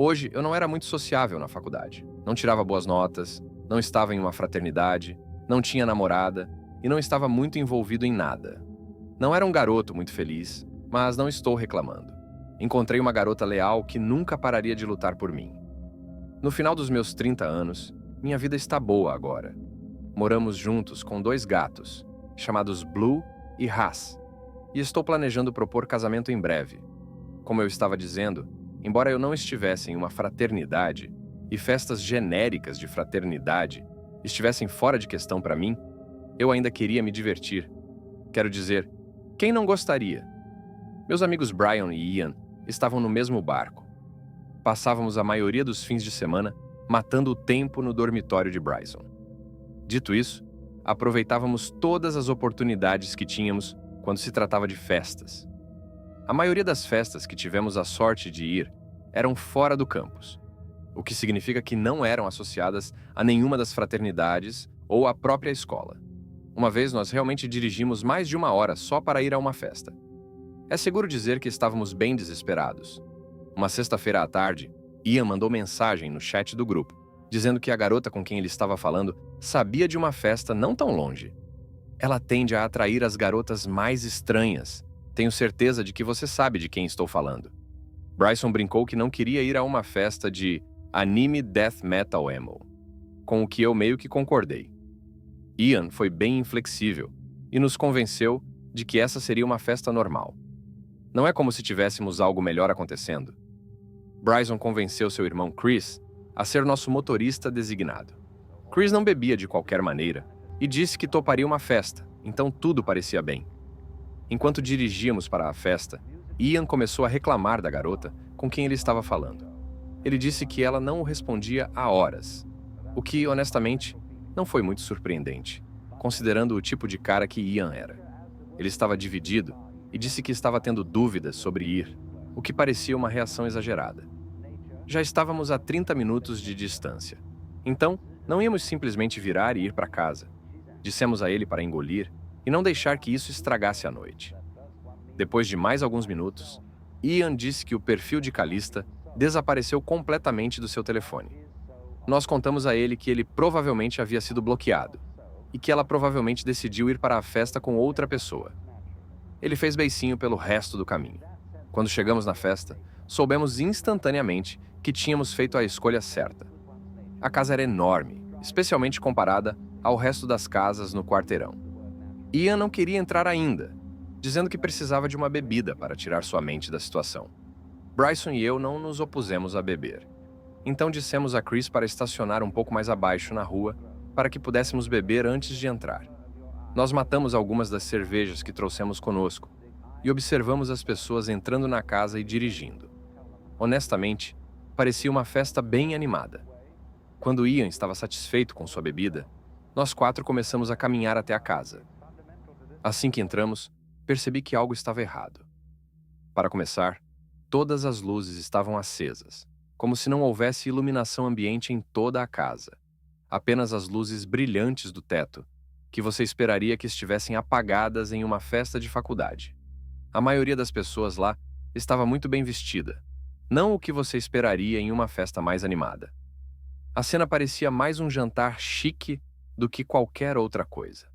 Hoje, eu não era muito sociável na faculdade. Não tirava boas notas, não estava em uma fraternidade, não tinha namorada e não estava muito envolvido em nada. Não era um garoto muito feliz, mas não estou reclamando. Encontrei uma garota leal que nunca pararia de lutar por mim. No final dos meus 30 anos, minha vida está boa agora. Moramos juntos com 2 gatos, chamados Blue e Haas, e estou planejando propor casamento em breve. Como eu estava dizendo, embora eu não estivesse em uma fraternidade e festas genéricas de fraternidade estivessem fora de questão para mim, eu ainda queria me divertir. Quero dizer, quem não gostaria? Meus amigos Brian e Ian estavam no mesmo barco. Passávamos a maioria dos fins de semana matando o tempo no dormitório de Bryson. Dito isso, aproveitávamos todas as oportunidades que tínhamos quando se tratava de festas. A maioria das festas que tivemos a sorte de ir eram fora do campus, o que significa que não eram associadas a nenhuma das fraternidades ou à própria escola. Uma vez nós realmente dirigimos mais de 1 hora só para ir a uma festa. É seguro dizer que estávamos bem desesperados. Uma sexta-feira à tarde, Ian mandou mensagem no chat do grupo, dizendo que a garota com quem ele estava falando sabia de uma festa não tão longe. Ela tende a atrair as garotas mais estranhas. Tenho certeza de que você sabe de quem estou falando. Bryson brincou que não queria ir a uma festa de anime death metal emo, com o que eu meio que concordei. Ian foi bem inflexível e nos convenceu de que essa seria uma festa normal. Não é como se tivéssemos algo melhor acontecendo. Bryson convenceu seu irmão Chris a ser nosso motorista designado. Chris não bebia de qualquer maneira e disse que toparia uma festa, então tudo parecia bem. Enquanto dirigíamos para a festa, Ian começou a reclamar da garota com quem ele estava falando. Ele disse que ela não o respondia há horas, o que, honestamente, não foi muito surpreendente, considerando o tipo de cara que Ian era. Ele estava dividido e disse que estava tendo dúvidas sobre ir, o que parecia uma reação exagerada. Já estávamos a 30 minutos de distância, então não íamos simplesmente virar e ir para casa. Dissemos a ele para engolir e não deixar que isso estragasse a noite. Depois de mais alguns minutos, Ian disse que o perfil de Calista desapareceu completamente do seu telefone. Nós contamos a ele que ele provavelmente havia sido bloqueado e que ela provavelmente decidiu ir para a festa com outra pessoa. Ele fez beicinho pelo resto do caminho. Quando chegamos na festa, soubemos instantaneamente que tínhamos feito a escolha certa. A casa era enorme, especialmente comparada ao resto das casas no quarteirão. Ian não queria entrar ainda, dizendo que precisava de uma bebida para tirar sua mente da situação. Bryson e eu não nos opusemos a beber. Então dissemos a Chris para estacionar um pouco mais abaixo na rua para que pudéssemos beber antes de entrar. Nós matamos algumas das cervejas que trouxemos conosco e observamos as pessoas entrando na casa e dirigindo. Honestamente, parecia uma festa bem animada. Quando Ian estava satisfeito com sua bebida, nós 4 começamos a caminhar até a casa. Assim que entramos, percebi que algo estava errado. Para começar, todas as luzes estavam acesas, como se não houvesse iluminação ambiente em toda a casa. Apenas as luzes brilhantes do teto, que você esperaria que estivessem apagadas em uma festa de faculdade. A maioria das pessoas lá estava muito bem vestida, não o que você esperaria em uma festa mais animada. A cena parecia mais um jantar chique do que qualquer outra coisa.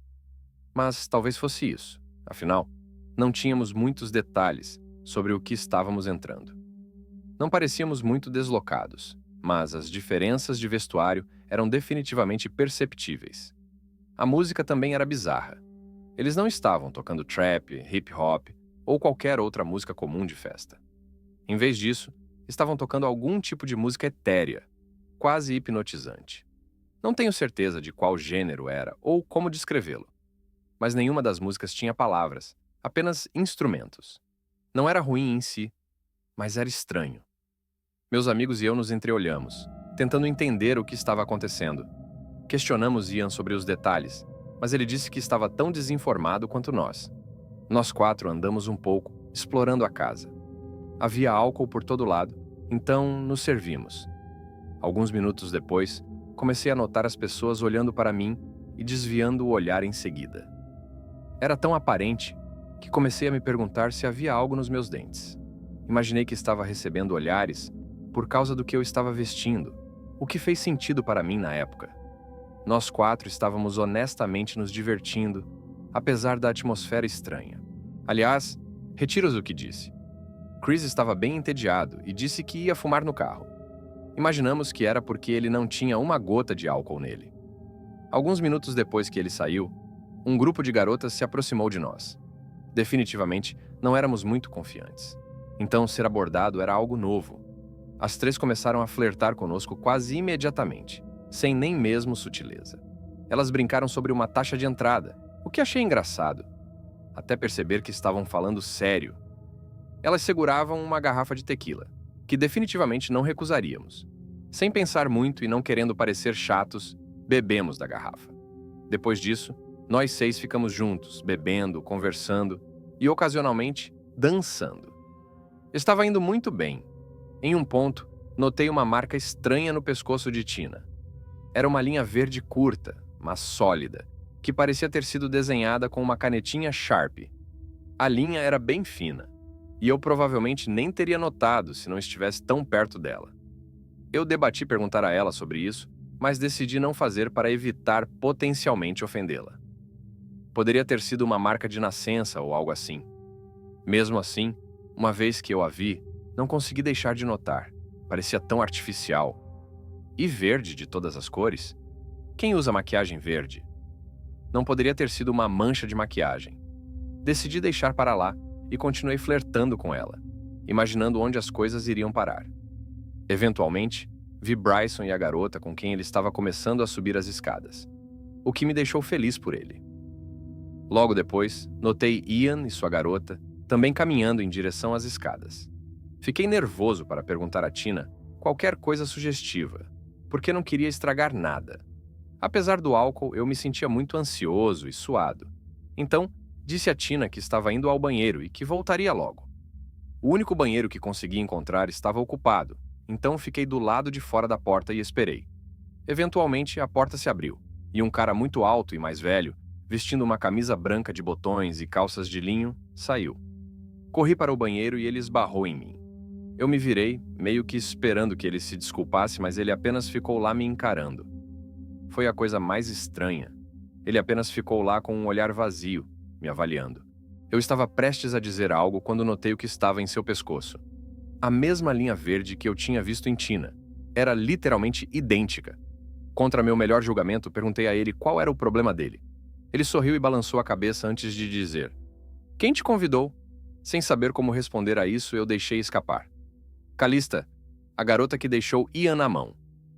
Mas talvez fosse isso, afinal, não tínhamos muitos detalhes sobre o que estávamos entrando. Não parecíamos muito deslocados, mas as diferenças de vestuário eram definitivamente perceptíveis. A música também era bizarra. Eles não estavam tocando trap, hip hop ou qualquer outra música comum de festa. Em vez disso, estavam tocando algum tipo de música etérea, quase hipnotizante. Não tenho certeza de qual gênero era ou como descrevê-lo, mas nenhuma das músicas tinha palavras, apenas instrumentos. Não era ruim em si, mas era estranho. Meus amigos e eu nos entreolhamos, tentando entender o que estava acontecendo. Questionamos Ian sobre os detalhes, mas ele disse que estava tão desinformado quanto nós. Nós 4 andamos um pouco, explorando a casa. Havia álcool por todo lado, então nos servimos. Alguns minutos depois, comecei a notar as pessoas olhando para mim e desviando o olhar em seguida. Era tão aparente que comecei a me perguntar se havia algo nos meus dentes. Imaginei que estava recebendo olhares por causa do que eu estava vestindo, o que fez sentido para mim na época. Nós 4 estávamos honestamente nos divertindo, apesar da atmosfera estranha. Aliás, retiro o que disse. Chris estava bem entediado e disse que ia fumar no carro. Imaginamos que era porque ele não tinha uma gota de álcool nele. Alguns minutos depois que ele saiu, um grupo de garotas se aproximou de nós. Definitivamente, não éramos muito confiantes. Então, ser abordado era algo novo. As 3 começaram a flertar conosco quase imediatamente, sem nem mesmo sutileza. Elas brincaram sobre uma taxa de entrada, o que achei engraçado, até perceber que estavam falando sério. Elas seguravam uma garrafa de tequila, que definitivamente não recusaríamos. Sem pensar muito e não querendo parecer chatos, bebemos da garrafa. Depois disso, nós 6 ficamos juntos, bebendo, conversando e, ocasionalmente, dançando. Estava indo muito bem. Em um ponto, notei uma marca estranha no pescoço de Tina. Era uma linha verde curta, mas sólida, que parecia ter sido desenhada com uma canetinha Sharp. A linha era bem fina, e eu provavelmente nem teria notado se não estivesse tão perto dela. Eu debati perguntar a ela sobre isso, mas decidi não fazer para evitar potencialmente ofendê-la. Poderia ter sido uma marca de nascença ou algo assim. Mesmo assim, uma vez que eu a vi, não consegui deixar de notar. Parecia tão artificial. E verde de todas as cores? Quem usa maquiagem verde? Não poderia ter sido uma mancha de maquiagem. Decidi deixar para lá e continuei flertando com ela, imaginando onde as coisas iriam parar. Eventualmente, vi Bryson e a garota com quem ele estava começando a subir as escadas, o que me deixou feliz por ele. Logo depois, notei Ian e sua garota também caminhando em direção às escadas. Fiquei nervoso para perguntar a Tina qualquer coisa sugestiva, porque não queria estragar nada. Apesar do álcool, eu me sentia muito ansioso e suado. Então, disse a Tina que estava indo ao banheiro e que voltaria logo. O único banheiro que consegui encontrar estava ocupado, então fiquei do lado de fora da porta e esperei. Eventualmente, a porta se abriu, e um cara muito alto e mais velho, vestindo uma camisa branca de botões e calças de linho, saiu. Corri para o banheiro e ele esbarrou em mim. Eu me virei, meio que esperando que ele se desculpasse, mas ele apenas ficou lá me encarando. Foi a coisa mais estranha. Ele apenas ficou lá com um olhar vazio, me avaliando. Eu estava prestes a dizer algo quando notei o que estava em seu pescoço. A mesma linha verde que eu tinha visto em Tina. Era literalmente idêntica. Contra meu melhor julgamento, perguntei a ele qual era o problema dele. Ele sorriu e balançou a cabeça antes de dizer: "Quem te convidou?" Sem saber como responder a isso, eu deixei escapar. "Calista, a garota que deixou Ian na mão."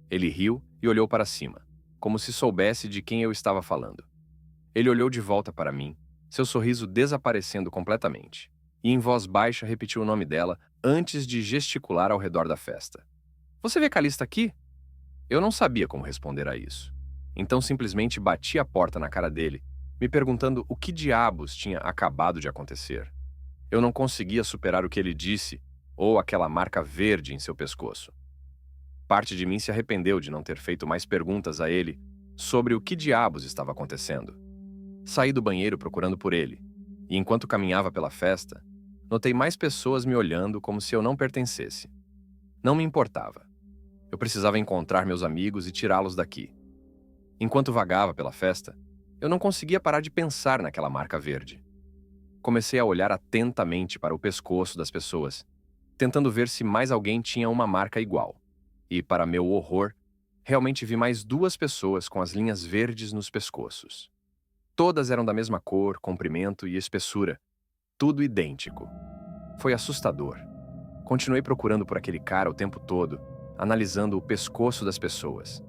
Ele riu e olhou para cima, como se soubesse de quem eu estava falando. Ele olhou de volta para mim, seu sorriso desaparecendo completamente, e em voz baixa repetiu o nome dela antes de gesticular ao redor da festa. "Você vê Calista aqui?" Eu não sabia como responder a isso. Então simplesmente bati a porta na cara dele, me perguntando o que diabos tinha acabado de acontecer. Eu não conseguia superar o que ele disse, ou aquela marca verde em seu pescoço. Parte de mim se arrependeu de não ter feito mais perguntas a ele sobre o que diabos estava acontecendo. Saí do banheiro procurando por ele, e enquanto caminhava pela festa, notei mais pessoas me olhando como se eu não pertencesse. Não me importava. Eu precisava encontrar meus amigos e tirá-los daqui. Enquanto vagava pela festa, eu não conseguia parar de pensar naquela marca verde. Comecei a olhar atentamente para o pescoço das pessoas, tentando ver se mais alguém tinha uma marca igual. E, para meu horror, realmente vi mais 2 pessoas com as linhas verdes nos pescoços. Todas eram da mesma cor, comprimento e espessura, tudo idêntico. Foi assustador. Continuei procurando por aquele cara o tempo todo, analisando o pescoço das pessoas.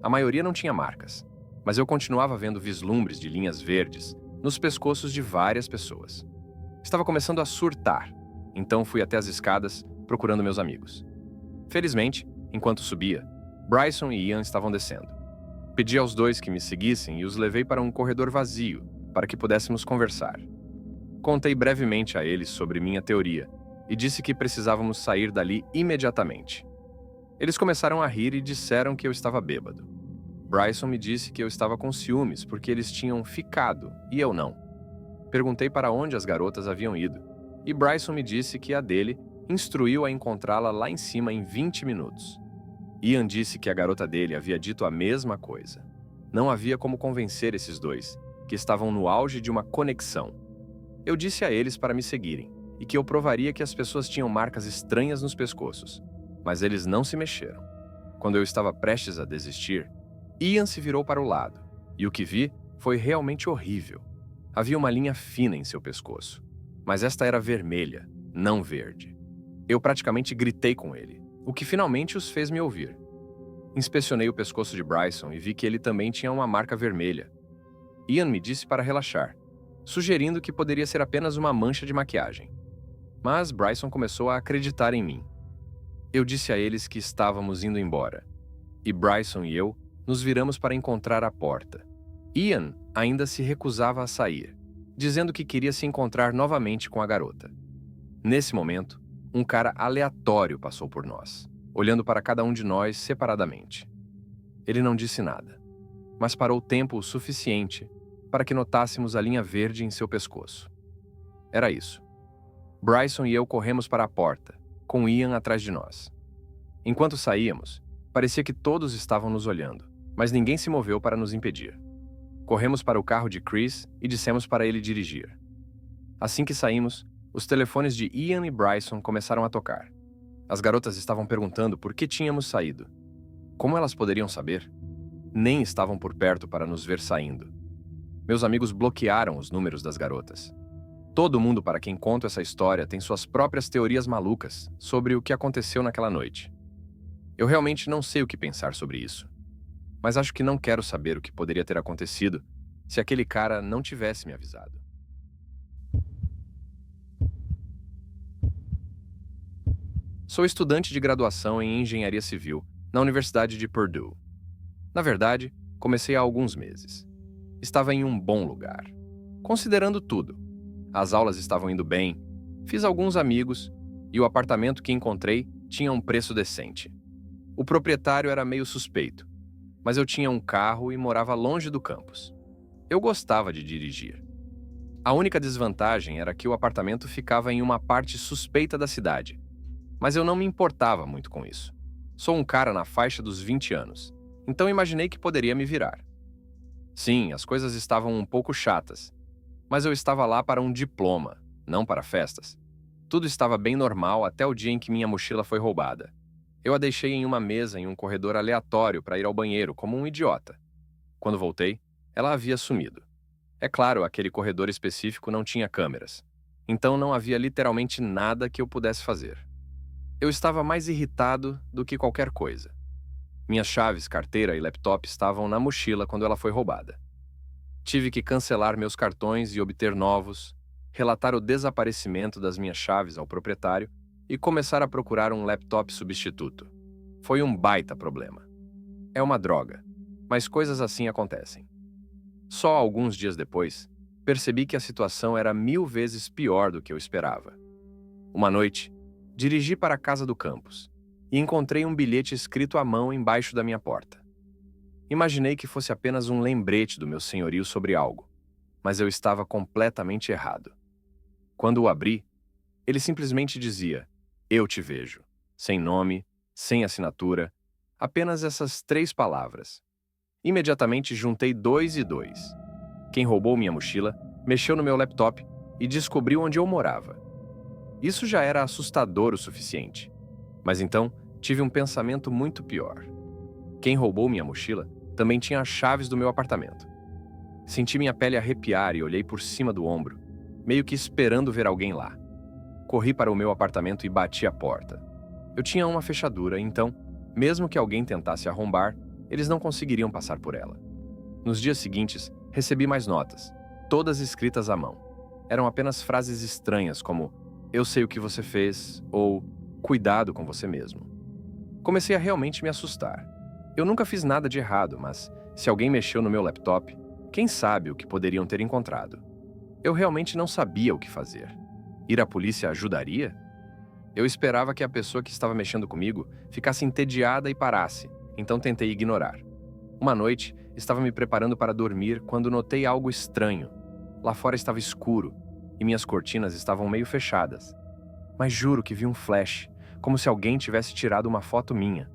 A maioria não tinha marcas, mas eu continuava vendo vislumbres de linhas verdes nos pescoços de várias pessoas. Estava começando a surtar, então fui até as escadas procurando meus amigos. Felizmente, enquanto subia, Bryson e Ian estavam descendo. Pedi aos 2 que me seguissem e os levei para um corredor vazio para que pudéssemos conversar. Contei brevemente a eles sobre minha teoria e disse que precisávamos sair dali imediatamente. Eles começaram a rir e disseram que eu estava bêbado. Bryson me disse que eu estava com ciúmes porque eles tinham ficado e eu não. Perguntei para onde as garotas haviam ido, e Bryson me disse que a dele instruiu a encontrá-la lá em cima em 20 minutos. Ian disse que a garota dele havia dito a mesma coisa. Não havia como convencer esses dois, que estavam no auge de uma conexão. Eu disse a eles para me seguirem, e que eu provaria que as pessoas tinham marcas estranhas nos pescoços, mas eles não se mexeram. Quando eu estava prestes a desistir, Ian se virou para o lado, e o que vi foi realmente horrível. Havia uma linha fina em seu pescoço, mas esta era vermelha, não verde. Eu praticamente gritei com ele, o que finalmente os fez me ouvir. Inspecionei o pescoço de Bryson e vi que ele também tinha uma marca vermelha. Ian me disse para relaxar, sugerindo que poderia ser apenas uma mancha de maquiagem. Mas Bryson começou a acreditar em mim. Eu disse a eles que estávamos indo embora, e Bryson e eu nos viramos para encontrar a porta. Ian ainda se recusava a sair, dizendo que queria se encontrar novamente com a garota. Nesse momento, um cara aleatório passou por nós, olhando para cada um de nós separadamente. Ele não disse nada, mas parou tempo o suficiente para que notássemos a linha verde em seu pescoço. Era isso. Bryson e eu corremos para a porta, com Ian atrás de nós. Enquanto saíamos, parecia que todos estavam nos olhando, mas ninguém se moveu para nos impedir. Corremos para o carro de Chris e dissemos para ele dirigir. Assim que saímos, os telefones de Ian e Bryson começaram a tocar. As garotas estavam perguntando por que tínhamos saído. Como elas poderiam saber? Nem estavam por perto para nos ver saindo. Meus amigos bloquearam os números das garotas. Todo mundo para quem conto essa história tem suas próprias teorias malucas sobre o que aconteceu naquela noite. Eu realmente não sei o que pensar sobre isso, mas acho que não quero saber o que poderia ter acontecido se aquele cara não tivesse me avisado. Sou estudante de graduação em Engenharia Civil na Universidade de Purdue. Na verdade, comecei há alguns meses. Estava em um bom lugar, considerando tudo. As aulas estavam indo bem, fiz alguns amigos e o apartamento que encontrei tinha um preço decente. O proprietário era meio suspeito, mas eu tinha um carro e morava longe do campus. Eu gostava de dirigir. A única desvantagem era que o apartamento ficava em uma parte suspeita da cidade, mas eu não me importava muito com isso. Sou um cara na faixa dos 20 anos, então imaginei que poderia me virar. Sim, as coisas estavam um pouco chatas, mas eu estava lá para um diploma, não para festas. Tudo estava bem normal até o dia em que minha mochila foi roubada. Eu a deixei em uma mesa em um corredor aleatório para ir ao banheiro, como um idiota. Quando voltei, ela havia sumido. É claro, aquele corredor específico não tinha câmeras, então não havia literalmente nada que eu pudesse fazer. Eu estava mais irritado do que qualquer coisa. Minhas chaves, carteira e laptop estavam na mochila quando ela foi roubada. Tive que cancelar meus cartões e obter novos, relatar o desaparecimento das minhas chaves ao proprietário e começar a procurar um laptop substituto. Foi um baita problema. É uma droga, mas coisas assim acontecem. Só alguns dias depois, percebi que a situação era 1000 vezes pior do que eu esperava. Uma noite, dirigi para a casa do campus e encontrei um bilhete escrito à mão embaixo da minha porta. Imaginei que fosse apenas um lembrete do meu senhorio sobre algo, mas eu estava completamente errado. Quando o abri, ele simplesmente dizia: "Eu te vejo", sem nome, sem assinatura, apenas essas 3 palavras. Imediatamente juntei 2 e 2. Quem roubou minha mochila mexeu no meu laptop e descobriu onde eu morava. Isso já era assustador o suficiente. Mas então, tive um pensamento muito pior. Quem roubou minha mochila também tinha as chaves do meu apartamento. Senti minha pele arrepiar e olhei por cima do ombro, meio que esperando ver alguém lá. Corri para o meu apartamento e bati a porta. Eu tinha uma fechadura, então, mesmo que alguém tentasse arrombar, eles não conseguiriam passar por ela. Nos dias seguintes, recebi mais notas, todas escritas à mão. Eram apenas frases estranhas como "eu sei o que você fez" ou "cuidado com você mesmo". Comecei a realmente me assustar. Eu nunca fiz nada de errado, mas se alguém mexeu no meu laptop, quem sabe o que poderiam ter encontrado? Eu realmente não sabia o que fazer. Ir à polícia ajudaria? Eu esperava que a pessoa que estava mexendo comigo ficasse entediada e parasse, então tentei ignorar. Uma noite, estava me preparando para dormir quando notei algo estranho. Lá fora estava escuro e minhas cortinas estavam meio fechadas. mas juro que vi um flash, como se alguém tivesse tirado uma foto minha.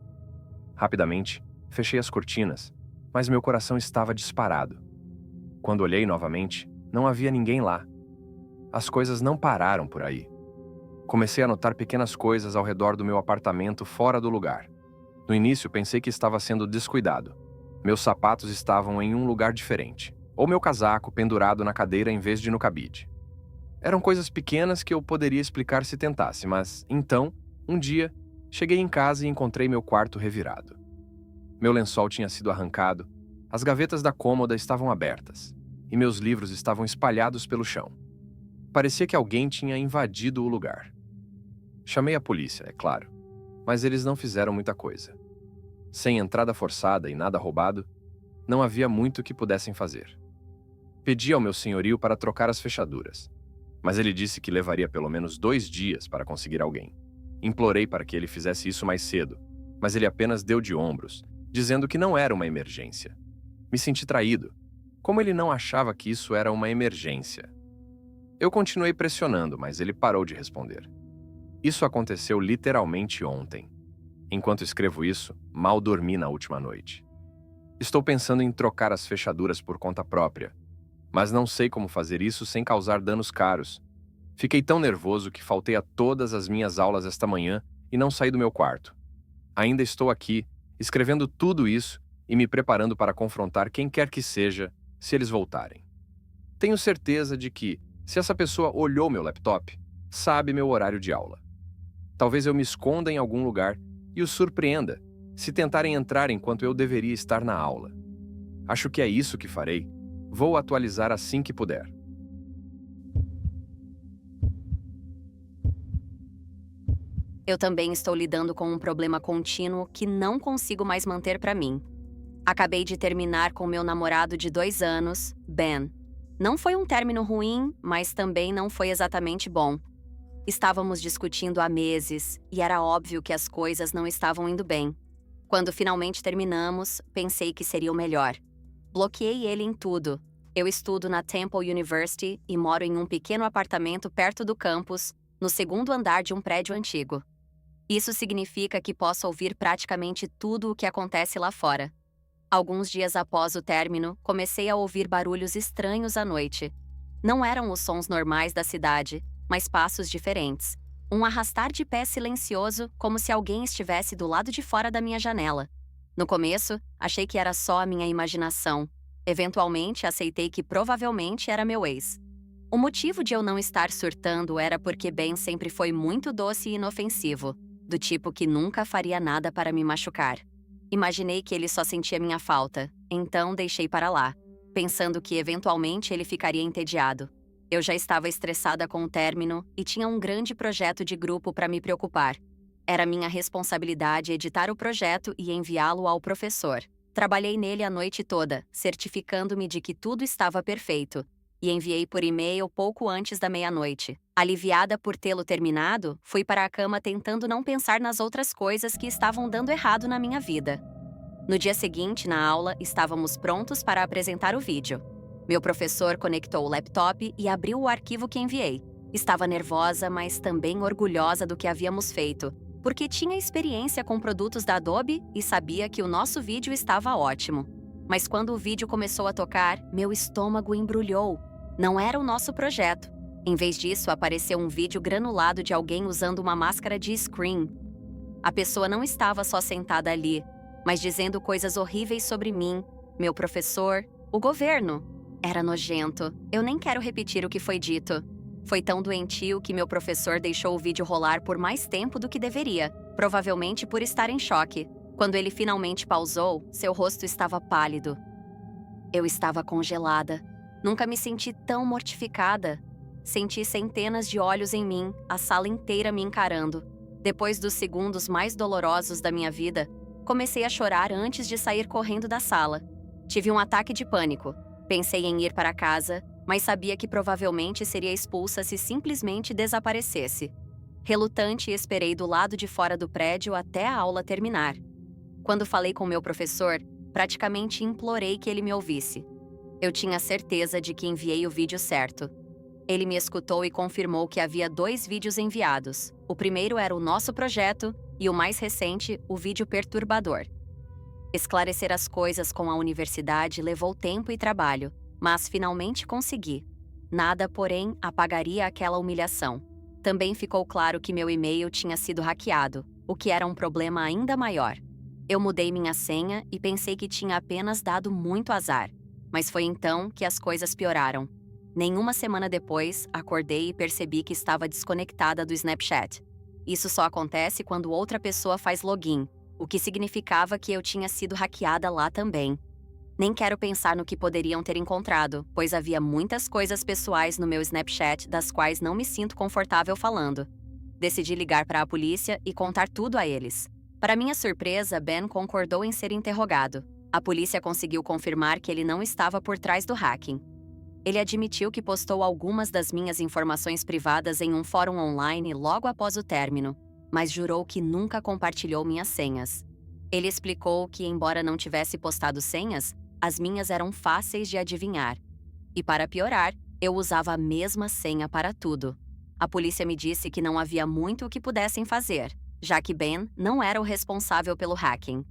Rapidamente, fechei as cortinas, mas meu coração estava disparado. Quando olhei novamente, não havia ninguém lá. As coisas não pararam por aí. Comecei a notar pequenas coisas ao redor do meu apartamento fora do lugar. No início, pensei que estava sendo descuidado. Meus sapatos estavam em um lugar diferente, ou meu casaco pendurado na cadeira em vez de no cabide. Eram coisas pequenas que eu poderia explicar se tentasse, mas, então, um dia, cheguei em casa e encontrei meu quarto revirado. Meu lençol tinha sido arrancado, as gavetas da cômoda estavam abertas, e meus livros estavam espalhados pelo chão. Parecia que alguém tinha invadido o lugar. Chamei a polícia, é claro, mas eles não fizeram muita coisa. Sem entrada forçada e nada roubado, não havia muito que pudessem fazer. Pedi ao meu senhorio para trocar as fechaduras, mas ele disse que levaria pelo menos 2 dias para conseguir alguém. Implorei para que ele fizesse isso mais cedo, mas ele apenas deu de ombros, dizendo que não era uma emergência. Me senti traído. Como ele não achava que isso era uma emergência? Eu continuei pressionando, mas ele parou de responder. Isso aconteceu literalmente ontem. Enquanto escrevo isso, mal dormi na última noite. Estou pensando em trocar as fechaduras por conta própria, mas não sei como fazer isso sem causar danos caros. Fiquei tão nervoso que faltei a todas as minhas aulas esta manhã e não saí do meu quarto. Ainda estou aqui, escrevendo tudo isso e me preparando para confrontar quem quer que seja, se eles voltarem. Tenho certeza de que, se essa pessoa olhou meu laptop, sabe meu horário de aula. Talvez eu me esconda em algum lugar e os surpreenda, se tentarem entrar enquanto eu deveria estar na aula. Acho que é isso que farei. Vou atualizar assim que puder. Eu também estou lidando com um problema contínuo que não consigo mais manter para mim. Acabei de terminar com meu namorado de 2 anos, Ben. Não foi um término ruim, mas também não foi exatamente bom. Estávamos discutindo há meses e era óbvio que as coisas não estavam indo bem. Quando finalmente terminamos, pensei que seria o melhor. Bloqueei ele em tudo. Eu estudo na Temple University e moro em um pequeno apartamento perto do campus, no 2º andar de um prédio antigo. Isso significa que posso ouvir praticamente tudo o que acontece lá fora. Alguns dias após o término, comecei a ouvir barulhos estranhos à noite. Não eram os sons normais da cidade, mas passos diferentes. Um arrastar de pé silencioso, como se alguém estivesse do lado de fora da minha janela. No começo, achei que era só a minha imaginação. Eventualmente, aceitei que provavelmente era meu ex. O motivo de eu não estar surtando era porque Ben sempre foi muito doce e inofensivo, do tipo que nunca faria nada para me machucar. Imaginei que ele só sentia minha falta, então deixei para lá, pensando que eventualmente ele ficaria entediado. Eu já estava estressada com o término e tinha um grande projeto de grupo para me preocupar. Era minha responsabilidade editar o projeto e enviá-lo ao professor. Trabalhei nele a noite toda, certificando-me de que tudo estava perfeito, e enviei por e-mail pouco antes da meia-noite. Aliviada por tê-lo terminado, fui para a cama tentando não pensar nas outras coisas que estavam dando errado na minha vida. No dia seguinte, na aula, estávamos prontos para apresentar o vídeo. Meu professor conectou o laptop e abriu o arquivo que enviei. Estava nervosa, mas também orgulhosa do que havíamos feito, porque tinha experiência com produtos da Adobe e sabia que o nosso vídeo estava ótimo. Mas quando o vídeo começou a tocar, meu estômago embrulhou. Não era o nosso projeto. Em vez disso, apareceu um vídeo granulado de alguém usando uma máscara de Scream. A pessoa não estava só sentada ali, mas dizendo coisas horríveis sobre mim, meu professor, o governo. Era nojento. Eu nem quero repetir o que foi dito. Foi tão doentio que meu professor deixou o vídeo rolar por mais tempo do que deveria, provavelmente por estar em choque. Quando ele finalmente pausou, seu rosto estava pálido. Eu estava congelada. Nunca me senti tão mortificada. Senti centenas de olhos em mim, a sala inteira me encarando. Depois dos segundos mais dolorosos da minha vida, comecei a chorar antes de sair correndo da sala. Tive um ataque de pânico. Pensei em ir para casa, mas sabia que provavelmente seria expulsa se simplesmente desaparecesse. Relutante, esperei do lado de fora do prédio até a aula terminar. Quando falei com meu professor, praticamente implorei que ele me ouvisse. Eu tinha certeza de que enviei o vídeo certo. Ele me escutou e confirmou que havia 2 vídeos enviados. O primeiro era o nosso projeto e o mais recente, o vídeo perturbador. Esclarecer as coisas com a universidade levou tempo e trabalho, mas finalmente consegui. Nada, porém, apagaria aquela humilhação. Também ficou claro que meu e-mail tinha sido hackeado, o que era um problema ainda maior. Eu mudei minha senha e pensei que tinha apenas dado muito azar. Mas foi então que as coisas pioraram. Nenhuma semana depois, acordei e percebi que estava desconectada do Snapchat. Isso só acontece quando outra pessoa faz login, o que significava que eu tinha sido hackeada lá também. Nem quero pensar no que poderiam ter encontrado, pois havia muitas coisas pessoais no meu Snapchat das quais não me sinto confortável falando. Decidi ligar para a polícia e contar tudo a eles. Para minha surpresa, Ben concordou em ser interrogado. A polícia conseguiu confirmar que ele não estava por trás do hacking. Ele admitiu que postou algumas das minhas informações privadas em um fórum online logo após o término, mas jurou que nunca compartilhou minhas senhas. Ele explicou que, embora não tivesse postado senhas, as minhas eram fáceis de adivinhar. E para piorar, eu usava a mesma senha para tudo. A polícia me disse que não havia muito o que pudessem fazer, já que Ben não era o responsável pelo hacking.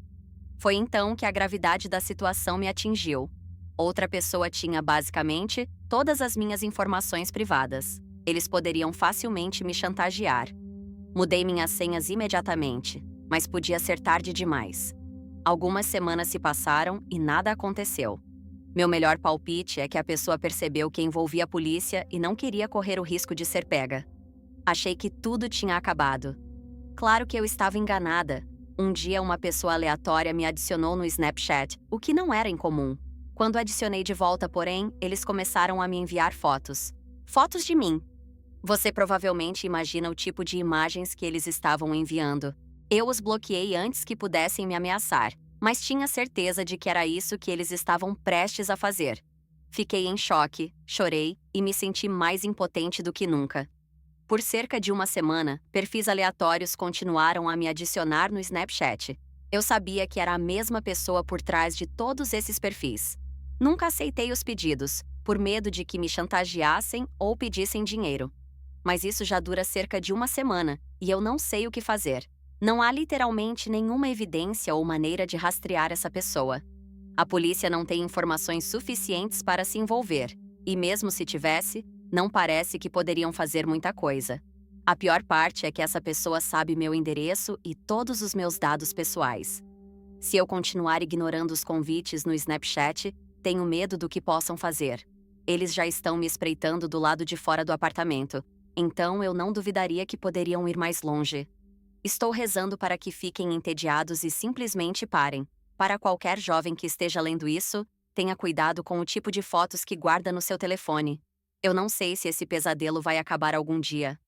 Foi então que a gravidade da situação me atingiu. Outra pessoa tinha, basicamente, todas as minhas informações privadas. Eles poderiam facilmente me chantagear. Mudei minhas senhas imediatamente, mas podia ser tarde demais. Algumas semanas se passaram e nada aconteceu. Meu melhor palpite é que a pessoa percebeu que envolvia a polícia e não queria correr o risco de ser pega. Achei que tudo tinha acabado. Claro que eu estava enganada. Um dia uma pessoa aleatória me adicionou no Snapchat, o que não era incomum. Quando adicionei de volta, porém, eles começaram a me enviar fotos. Fotos de mim. Você provavelmente imagina o tipo de imagens que eles estavam enviando. Eu os bloqueei antes que pudessem me ameaçar, mas tinha certeza de que era isso que eles estavam prestes a fazer. Fiquei em choque, chorei e me senti mais impotente do que nunca. Por cerca de uma semana, perfis aleatórios continuaram a me adicionar no Snapchat. Eu sabia que era a mesma pessoa por trás de todos esses perfis. Nunca aceitei os pedidos, por medo de que me chantageassem ou pedissem dinheiro. Mas isso já dura cerca de uma semana, e eu não sei o que fazer. Não há literalmente nenhuma evidência ou maneira de rastrear essa pessoa. A polícia não tem informações suficientes para se envolver, e mesmo se tivesse, não parece que poderiam fazer muita coisa. A pior parte é que essa pessoa sabe meu endereço e todos os meus dados pessoais. Se eu continuar ignorando os convites no Snapchat, tenho medo do que possam fazer. Eles já estão me espreitando do lado de fora do apartamento, então eu não duvidaria que poderiam ir mais longe. Estou rezando para que fiquem entediados e simplesmente parem. Para qualquer jovem que esteja lendo isso, tenha cuidado com o tipo de fotos que guarda no seu telefone. Eu não sei se esse pesadelo vai acabar algum dia.